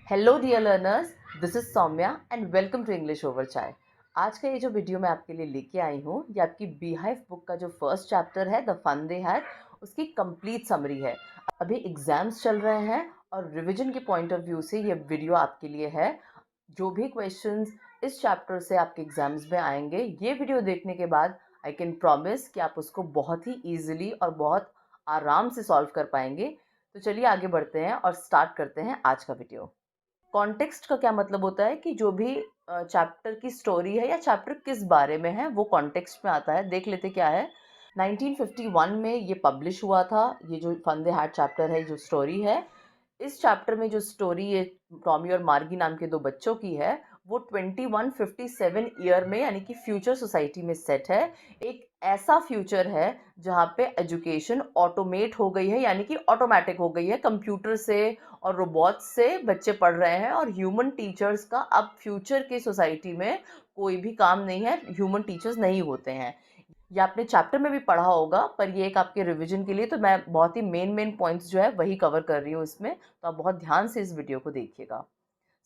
Hello dear learners, this is Saumya and welcome to English over chai. आज का ये जो वीडियो मैं आपके लिए लेके आई हूँ, ये आपकी बीहाइव बुक का जो फर्स्ट चैप्टर है, द फन दे हैड, उसकी कंप्लीट समरी है। अभी एग्जाम्स चल रहे हैं और रिवीजन के पॉइंट ऑफ व्यू से ये वीडियो आपके लिए है। जो भी क्वेश्चंस इस चैप्टर से आपके एग्जाम्स में आएंगे, ये वीडियो देखने के बाद आई कैन प्रॉमिस कि आप उसको बहुत ही ईजिली और बहुत आराम से सॉल्व कर पाएंगे। तो चलिए आगे बढ़ते हैं और स्टार्ट करते हैं आज का वीडियो। कॉन्टेक्स्ट का क्या मतलब होता है कि जो भी चैप्टर की स्टोरी है या चैप्टर किस बारे में है वो कॉन्टेक्स्ट में आता है। देख लेते क्या है। 1951 में ये पब्लिश हुआ था। ये जो फन दे हैड चैप्टर है, जो स्टोरी है, इस चैप्टर में जो स्टोरी ये टॉमी और मार्गी नाम के दो बच्चों की है, वो 2157 ईयर में यानी कि फ्यूचर सोसाइटी में सेट है। एक ऐसा फ्यूचर है जहाँ पे एजुकेशन ऑटोमेट हो गई है, यानी कि ऑटोमेटिक हो गई है। कंप्यूटर से और रोबोट्स से बच्चे पढ़ रहे हैं और ह्यूमन टीचर्स का अब फ्यूचर के सोसाइटी में कोई भी काम नहीं है, ह्यूमन टीचर्स नहीं होते हैं। ये आपने चैप्टर में भी पढ़ा होगा, पर ये एक आपके रिवीजन के लिए तो मैं बहुत ही मेन पॉइंट्स जो है वही कवर कर रही हूँ इसमें, तो आप बहुत ध्यान से इस वीडियो को देखिएगा।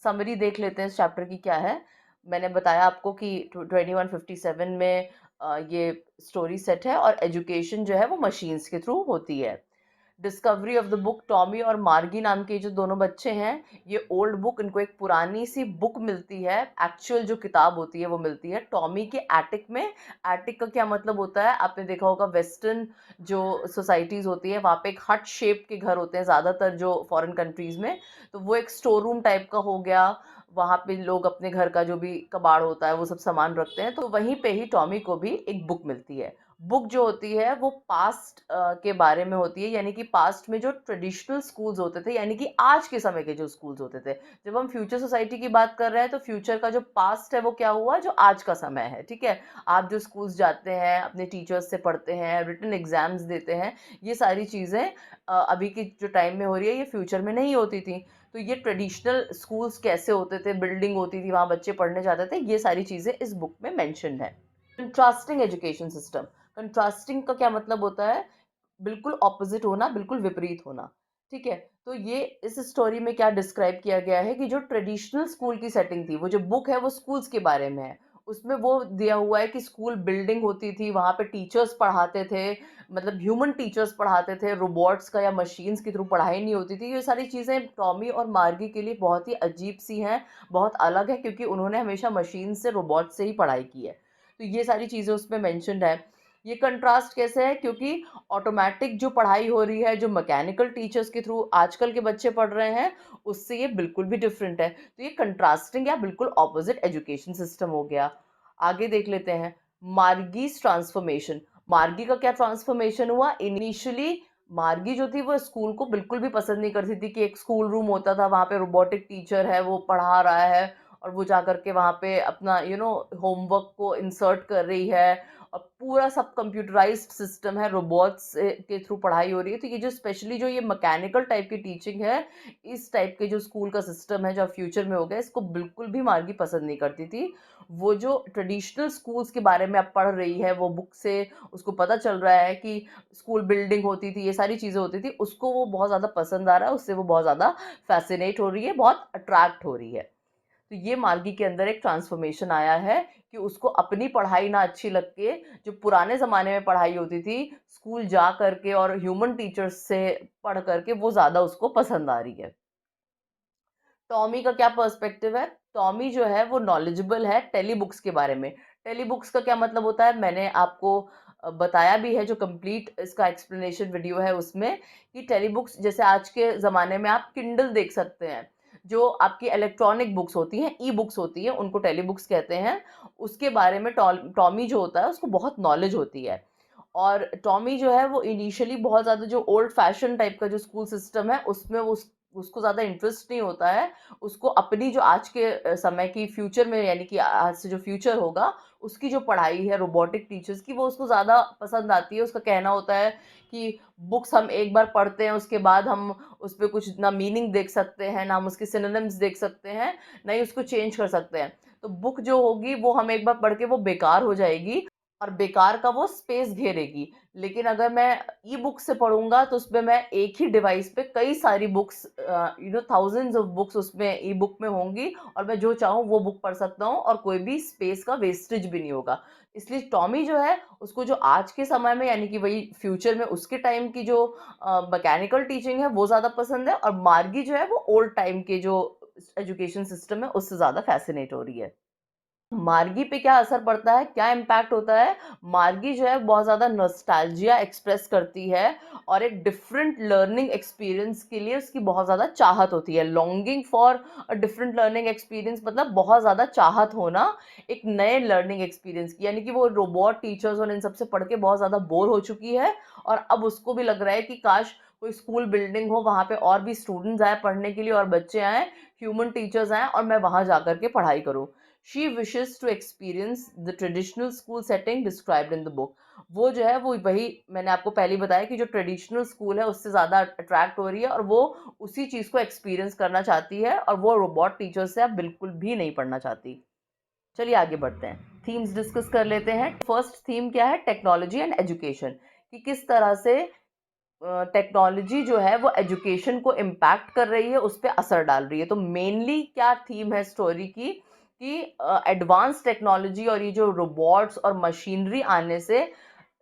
समरी देख लेते हैं इस चैप्टर की क्या है। मैंने बताया आपको कि 2157 में ये स्टोरी सेट है और एजुकेशन जो है वो मशीन्स के थ्रू होती है। Discovery of the book, Tommy और मार्गी नाम के जो दोनों बच्चे हैं, ये ओल्ड बुक, इनको एक पुरानी सी बुक मिलती है, एक्चुअल जो किताब होती है वो मिलती है टॉमी के एटिक में। एटिक का क्या मतलब होता है, आपने देखा होगा वेस्टर्न जो सोसाइटीज़ होती है वहाँ पे एक हट शेप के घर होते हैं ज़्यादातर जो फॉरेन कंट्रीज़ में, तो वो एक स्टोर रूम टाइप का हो गया। वहाँ पे लोग अपने घर का जो भी कबाड़ होता है वो सब सामान रखते हैं, तो वहीं पे ही टॉमी को भी एक बुक मिलती है। बुक जो होती है वो पास्ट के बारे में होती है, यानी कि पास्ट में जो ट्रेडिशनल स्कूल्स होते थे, यानी कि आज के समय के जो स्कूल्स होते थे। जब हम फ्यूचर सोसाइटी की बात कर रहे हैं तो फ्यूचर का जो पास्ट है वो क्या हुआ, जो आज का समय है। ठीक है, आप जो स्कूल्स जाते हैं, अपने टीचर्स से पढ़ते हैं, रिटन एग्जाम्स देते हैं, ये सारी चीज़ें अभी की जो टाइम में हो रही है, ये फ्यूचर में नहीं होती थी। तो ये ट्रेडिशनल स्कूल्स कैसे होते थे, बिल्डिंग होती थी, वहाँ बच्चे पढ़ने जाते थे, ये सारी चीज़ें इस बुक में मैंशनड है। Contrasting education system. कंट्रास्टिंग का क्या मतलब होता है, बिल्कुल ऑपोजिट होना, बिल्कुल विपरीत होना। ठीक है, तो ये इस स्टोरी में क्या डिस्क्राइब किया गया है कि जो ट्रेडिशनल स्कूल की सेटिंग थी, वो जो बुक है वो स्कूल्स के बारे में है। उसमें वो दिया हुआ है कि स्कूल बिल्डिंग होती थी, वहाँ पे टीचर्स पढ़ाते थे, मतलब ह्यूमन टीचर्स पढ़ाते थे, रोबोट्स का या मशीन्स के थ्रू पढ़ाई नहीं होती थी। ये सारी चीज़ें टॉमी और मार्गी के लिए बहुत ही अजीब सी हैं, बहुत अलग है, क्योंकि उन्होंने हमेशा मशीन से, रोबोट से ही पढ़ाई की है। तो ये सारी चीज़ें उसमें मेंशन्ड है। ये कंट्रास्ट कैसे है, क्योंकि ऑटोमेटिक जो पढ़ाई हो रही है, जो मैकेनिकल टीचर्स के थ्रू आजकल के बच्चे पढ़ रहे हैं, उससे ये बिल्कुल भी डिफरेंट है। तो ये कंट्रास्टिंग या बिल्कुल ऑपोजिट एजुकेशन सिस्टम हो गया। आगे देख लेते हैं मार्गीज ट्रांसफॉर्मेशन। मार्गी का क्या ट्रांसफॉर्मेशन हुआ। इनिशियली मार्गी जो थी वो स्कूल को बिल्कुल भी पसंद नहीं करती थी, कि एक स्कूल रूम होता था, वहाँ पे रोबोटिक टीचर है, वो पढ़ा रहा है और वो जा करके वहाँ पे अपना होमवर्क को इंसर्ट कर रही है, और पूरा सब कंप्यूटराइज्ड सिस्टम है, रोबोट्स के थ्रू पढ़ाई हो रही है। तो ये जो स्पेशली जो ये मैकेनिकल टाइप की टीचिंग है, इस टाइप के जो स्कूल का सिस्टम है जो फ्यूचर में हो गया, इसको बिल्कुल भी मार्गी पसंद नहीं करती थी। वो जो ट्रेडिशनल स्कूल्स के बारे में अब पढ़ रही है, वो बुक से उसको पता चल रहा है कि स्कूल बिल्डिंग होती थी, ये सारी चीज़ें होती थी, उसको वो बहुत ज़्यादा पसंद आ रहा है, उससे वो बहुत ज़्यादा फैसिनेट हो रही है, बहुत अट्रैक्ट हो रही है। तो ये मार्गी के अंदर एक ट्रांसफॉर्मेशन आया है कि उसको अपनी पढ़ाई ना अच्छी लग के, जो पुराने ज़माने में पढ़ाई होती थी स्कूल जा करके और ह्यूमन टीचर्स से पढ़ करके, वो ज़्यादा उसको पसंद आ रही है। टॉमी का क्या पर्सपेक्टिव है। टॉमी जो है वो नॉलेजेबल है टेली बुक्स के बारे में। टेली बुक्स का क्या मतलब होता है, मैंने आपको बताया भी है, जो कंप्लीट इसका एक्सप्लेनेशन वीडियो है उसमें, कि टेली बुक्स जैसे आज के ज़माने में आप किंडल देख सकते हैं, जो आपकी इलेक्ट्रॉनिक बुक्स होती हैं, ई बुक्स होती हैं, उनको टेली बुक्स कहते हैं। उसके बारे में टॉमी जो होता है उसको बहुत नॉलेज होती है। और टॉमी जो है वो इनिशियली बहुत ज़्यादा जो ओल्ड फैशन टाइप का जो स्कूल सिस्टम है उसमें वो उसको ज़्यादा इंटरेस्ट नहीं होता है। उसको अपनी जो आज के समय की फ्यूचर में, यानी कि आज से जो फ्यूचर होगा उसकी जो पढ़ाई है रोबोटिक टीचर्स की, वो उसको ज़्यादा पसंद आती है। उसका कहना होता है कि बुक्स हम एक बार पढ़ते हैं, उसके बाद हम उस पर कुछ ना मीनिंग देख सकते हैं, ना हम उसके सिनोनिम्स देख सकते हैं, ना ही उसको चेंज कर सकते हैं। तो बुक जो होगी वो हम एक बार पढ़ के वो बेकार हो जाएगी। और बेकार का वो स्पेस घेरेगी। लेकिन अगर मैं ई बुक से पढ़ूँगा तो उसमें मैं एक ही डिवाइस पे कई सारी बुक्स थाउज़ेंड्स ऑफ बुक्स उसमें ई बुक में होंगी और मैं जो चाहूँ वो बुक पढ़ सकता हूँ और कोई भी स्पेस का वेस्टेज भी नहीं होगा। इसलिए टॉमी जो है उसको जो आज के समय में यानी कि वही फ्यूचर में उसके टाइम की जो मैकेनिकल टीचिंग है वो ज़्यादा पसंद है और मार्गी जो है वो ओल्ड टाइम के जो एजुकेशन सिस्टम है उससे ज़्यादा फ़ैसिनेट हो रही है। मार्गी पे क्या असर पड़ता है, क्या इम्पैक्ट होता है? मार्गी जो है बहुत ज़्यादा नॉस्टैल्जिया एक्सप्रेस करती है और एक डिफरेंट लर्निंग एक्सपीरियंस के लिए उसकी बहुत ज़्यादा चाहत होती है। Longing for a different learning experience मतलब बहुत ज़्यादा चाहत होना एक नए लर्निंग एक्सपीरियंस की। यानी कि वो रोबोट टीचर्स और इन सब से पढ़ के बहुत ज़्यादा बोर हो चुकी है और अब उसको भी लग रहा है कि काश कोई स्कूल बिल्डिंग हो, वहाँ पे और भी स्टूडेंट्स आएँ पढ़ने के लिए और बच्चे आएँ, ह्यूमन टीचर्स आएँ और मैं वहाँ जाकर के पढ़ाई करूँ। She wishes to experience the traditional school setting described in the book. वो जो है वो वही मैंने आपको पहले ही बताया कि जो ट्रेडिशनल स्कूल है उससे ज़्यादा अट्रैक्ट हो रही है और वो उसी चीज़ को एक्सपीरियंस करना चाहती है और वो रोबोट टीचर से अब बिल्कुल भी नहीं पढ़ना चाहती। चलिए आगे बढ़ते हैं, थीम्स डिस्कस कर लेते हैं। फर्स्ट थीम क्या है? टेक्नोलॉजी एंड एजुकेशन, कि किस तरह से टेक्नोलॉजी जो है वो एजुकेशन को इम्पैक्ट कर रही है, उस पर असर डाल रही है। तो मेनली क्या थीम है स्टोरी की कि एडवांस टेक्नोलॉजी और ये जो रोबोट्स और मशीनरी आने से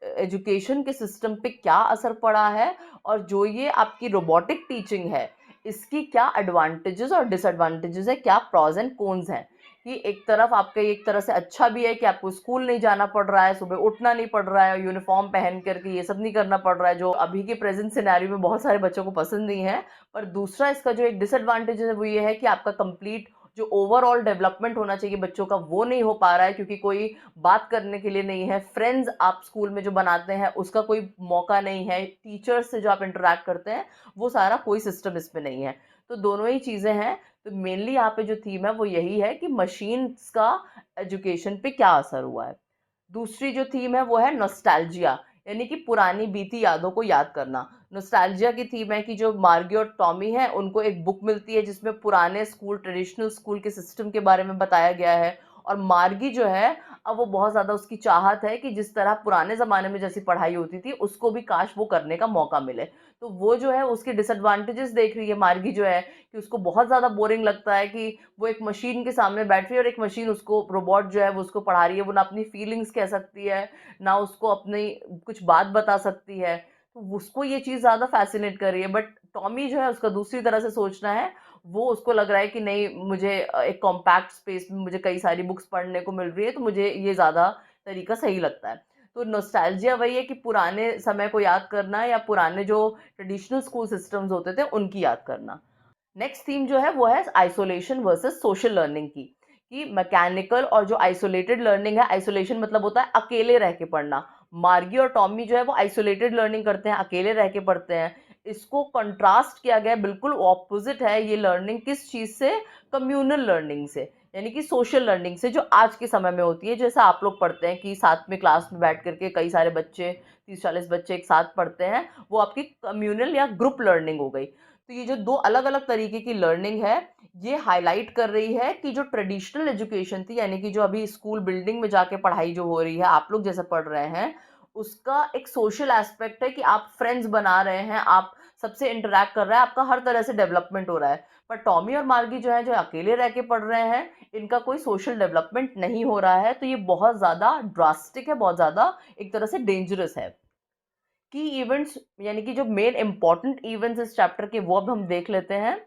एजुकेशन के सिस्टम पे क्या असर पड़ा है और जो ये आपकी रोबोटिक टीचिंग है इसकी क्या एडवांटेजेस और डिसएडवांटेजेस है, क्या प्रॉज एंड कॉन्स हैं। कि एक तरफ आपके एक तरह से अच्छा भी है कि आपको स्कूल नहीं जाना पड़ रहा है, सुबह उठना नहीं पड़ रहा है, यूनिफॉर्म पहन करके ये सब नहीं करना पड़ रहा है जो अभी के प्रेजेंट सिनेरियो में बहुत सारे बच्चों को पसंद नहीं है। पर दूसरा इसका जो एक डिसएडवांटेज है वो ये है कि आपका कंप्लीट जो ओवरऑल डेवलपमेंट होना चाहिए बच्चों का वो नहीं हो पा रहा है, क्योंकि कोई बात करने के लिए नहीं है, फ्रेंड्स आप स्कूल में जो बनाते हैं उसका कोई मौका नहीं है, टीचर्स से जो आप इंटरेक्ट करते हैं वो सारा कोई सिस्टम इसमें नहीं है। तो दोनों ही चीज़ें हैं। तो मेनली यहाँ पे जो थीम है वो यही है कि मशीन्स का एजुकेशन पे क्या असर हुआ है। दूसरी जो थीम है वो है नॉस्टैल्जिया, यानी कि पुरानी बीती यादों को याद करना। नॉस्टैल्जिया की थीम है कि जो मार्गी और टॉमी है उनको एक बुक मिलती है जिसमें पुराने स्कूल, ट्रेडिशनल स्कूल के सिस्टम के बारे में बताया गया है। और मार्गी जो है अब वो बहुत ज़्यादा उसकी चाहत है कि जिस तरह पुराने ज़माने में जैसी पढ़ाई होती थी उसको भी काश वो करने का मौका मिले। तो वो जो है उसके डिसएडवांटेजेस देख रही है मार्गी जो है, कि उसको बहुत ज़्यादा बोरिंग लगता है कि वो एक मशीन के सामने बैठ रही है और एक मशीन उसको, रोबोट जो है वो उसको पढ़ा रही है। वो ना अपनी फीलिंग्स कह सकती है, ना उसको अपनी कुछ बात बता सकती है। तो उसको ये चीज़ ज़्यादा फ़ैसिनेट कर रही है। बट टॉमी जो है उसका दूसरी तरह से सोचना है। वो उसको लग रहा है कि नहीं, मुझे एक कॉम्पैक्ट स्पेस में मुझे कई सारी बुक्स पढ़ने को मिल रही है तो मुझे ये ज़्यादा तरीका सही लगता है। तो नॉस्टैल्जिया वही है कि पुराने समय को याद करना या पुराने जो ट्रेडिशनल स्कूल सिस्टम्स होते थे उनकी याद करना। नेक्स्ट थीम जो है वो है आइसोलेशन वर्सेस सोशल लर्निंग की, कि मैकेनिकल और जो आइसोलेटेड लर्निंग है, आइसोलेशन मतलब होता है अकेले रह के पढ़ना। मार्गी और टॉमी जो है वो आइसोलेटेड लर्निंग करते हैं, अकेले रह के पढ़ते हैं। इसको कंट्रास्ट किया गया है, बिल्कुल ऑपोजिट है ये लर्निंग किस चीज़ से? कम्युनल लर्निंग से, यानी कि सोशल लर्निंग से, जो आज के समय में होती है। जैसे आप लोग पढ़ते हैं कि साथ में क्लास में बैठ करके कई सारे बच्चे, 30-40 बच्चे एक साथ पढ़ते हैं, वो आपकी कम्युनल या ग्रुप लर्निंग हो गई। तो ये जो दो अलग अलग तरीके की लर्निंग है ये हाईलाइट कर रही है कि जो ट्रेडिशनल एजुकेशन थी, यानी कि जो अभी स्कूल बिल्डिंग में जाके पढ़ाई जो हो रही है, आप लोग जैसे पढ़ रहे हैं, उसका एक सोशल एस्पेक्ट है कि आप फ्रेंड्स बना रहे हैं, आप सबसे इंटरेक्ट कर रहे हैं, आपका हर तरह से डेवलपमेंट हो रहा है। पर टॉमी और मार्गी जो है जो अकेले रह के पढ़ रहे हैं, इनका कोई सोशल डेवलपमेंट नहीं हो रहा है। तो ये बहुत ज़्यादा ड्रास्टिक है, बहुत ज़्यादा एक तरह से डेंजरस है। की इवेंट्स, यानी कि जो मेन इंपॉर्टेंट इवेंट्स इस चैप्टर के वो अब हम देख लेते हैं।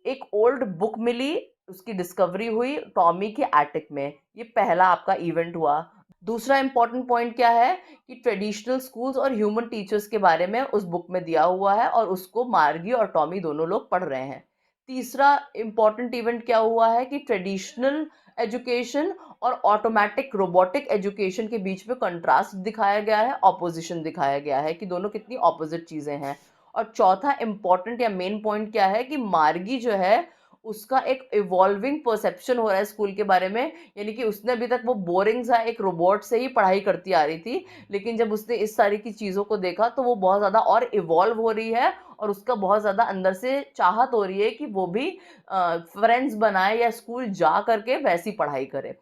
एक ओल्ड बुक मिली, उसकी डिस्कवरी हुई टॉमी के एटिक में, ये पहला आपका इवेंट हुआ। दूसरा इंपॉर्टेंट पॉइंट क्या है कि ट्रेडिशनल स्कूल्स और ह्यूमन टीचर्स के बारे में उस बुक में दिया हुआ है और उसको मार्गी और टॉमी दोनों लोग पढ़ रहे हैं। तीसरा इंपॉर्टेंट इवेंट क्या हुआ है कि ट्रेडिशनल एजुकेशन और ऑटोमेटिक रोबोटिक एजुकेशन के बीच में कंट्रास्ट दिखाया गया है, ऑपोजिशन दिखाया गया है कि दोनों कितनी ऑपोजिट चीज़ें हैं। और चौथा इंपॉर्टेंट या मेन पॉइंट क्या है कि मार्गी जो है उसका एक इवॉल्विंग परसेप्शन हो रहा है स्कूल के बारे में। यानी कि उसने अभी तक वो बोरिंग सा एक रोबोट से ही पढ़ाई करती आ रही थी, लेकिन जब उसने इस सारी की चीज़ों को देखा तो वो बहुत ज़्यादा और इवॉल्व हो रही है और उसका बहुत ज़्यादा अंदर से चाहत हो रही है कि वो भी फ्रेंड्स बनाए या स्कूल जा करके वैसी पढ़ाई करे।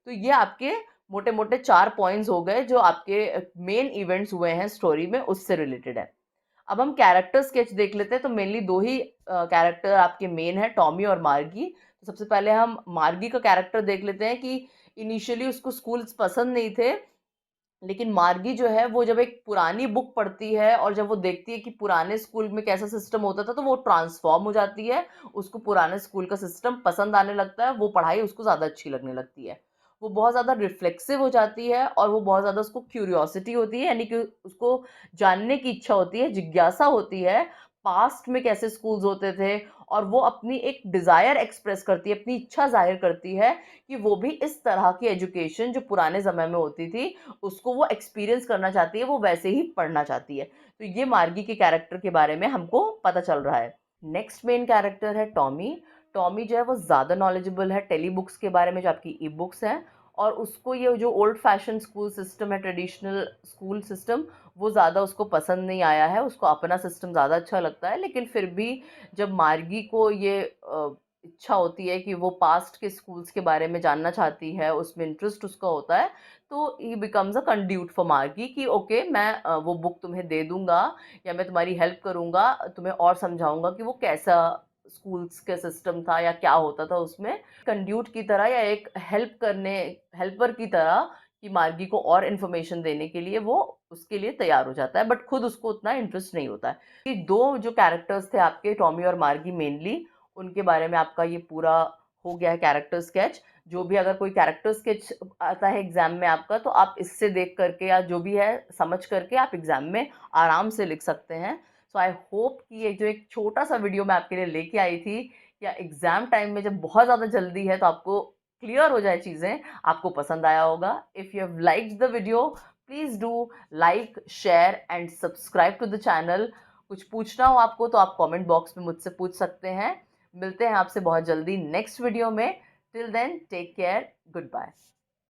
तो ये आपके मोटे मोटे 4 पॉइंट्स हो गए जो आपके मेन इवेंट्स हुए हैं स्टोरी में, उससे रिलेटेड है। अब हम कैरेक्टर स्केच देख लेते हैं। तो मेनली दो ही कैरेक्टर आपके मेन है, टॉमी और मार्गी। तो सबसे पहले हम मार्गी का कैरेक्टर देख लेते हैं कि इनिशियली उसको स्कूल्स पसंद नहीं थे, लेकिन मार्गी जो है वो जब एक पुरानी बुक पढ़ती है और जब वो देखती है कि पुराने स्कूल में कैसा सिस्टम होता था, तो वो ट्रांसफॉर्म हो जाती है। उसको पुराने स्कूल का सिस्टम पसंद आने लगता है, वो पढ़ाई उसको ज़्यादा अच्छी लगने लगती है। वो बहुत ज़्यादा रिफ्लेक्सिव हो जाती है और वो बहुत ज़्यादा, उसको क्यूरियोसिटी होती है, यानी कि उसको जानने की इच्छा होती है, जिज्ञासा होती है, पास्ट में कैसे स्कूल्स होते थे। और वो अपनी एक डिज़ायर एक्सप्रेस करती है, अपनी इच्छा ज़ाहिर करती है कि वो भी इस तरह की एजुकेशन जो पुराने समय में होती थी, उसको वो एक्सपीरियंस करना चाहती है, वो वैसे ही पढ़ना चाहती है। तो ये मार्गी के कैरेक्टर के बारे में हमको पता चल रहा है। नेक्स्ट मेन कैरेक्टर है टॉमी। टॉमी जो है वो ज़्यादा नॉलेजेबल है टेली बुक्स के बारे में, जो आपकी ई बुक्स हैं, और उसको ये जो ओल्ड फैशन स्कूल सिस्टम है, ट्रेडिशनल स्कूल सिस्टम, वो ज़्यादा उसको पसंद नहीं आया है। उसको अपना सिस्टम ज़्यादा अच्छा लगता है। लेकिन फिर भी जब मार्गी को ये इच्छा होती है कि वो पास्ट के स्कूल्स के बारे में जानना चाहती है, उसमें इंटरेस्ट उसका होता है, तो ही बिकम्स अ कंड्यूट फॉर मार्गी कि ओके, मैं वो बुक तुम्हें दे दूंगा, या मैं तुम्हारी हेल्प करूंगा, तुम्हें और समझाऊंगा कि वो कैसा स्कूल्स का सिस्टम था या क्या होता था उसमें। कंड्यूट की तरह या एक हेल्पर की तरह, कि मार्गी को और इन्फॉर्मेशन देने के लिए वो उसके लिए तैयार हो जाता है, बट खुद उसको उतना इंटरेस्ट नहीं होता है। ये दो जो कैरेक्टर्स थे आपके, टॉमी और मार्गी मेनली, उनके बारे में आपका ये पूरा हो गया है कैरेक्टर स्केच। जो भी अगर कोई कैरेक्टर स्केच आता है एग्जाम में आपका, तो आप इससे देख करके या जो भी है समझ करके आप एग्जाम में आराम से लिख सकते हैं। सो आई होप कि ये जो एक छोटा सा वीडियो मैं आपके लिए लेके आई थी, या एग्जाम टाइम में जब बहुत ज़्यादा जल्दी है तो आपको क्लियर हो जाए चीज़ें, आपको पसंद आया होगा। If you have liked the video, please do like, share and subscribe to the channel. कुछ पूछना हो आपको तो आप कमेंट बॉक्स में मुझसे पूछ सकते हैं। मिलते हैं आपसे बहुत जल्दी नेक्स्ट वीडियो में। Till then, take care, good bye.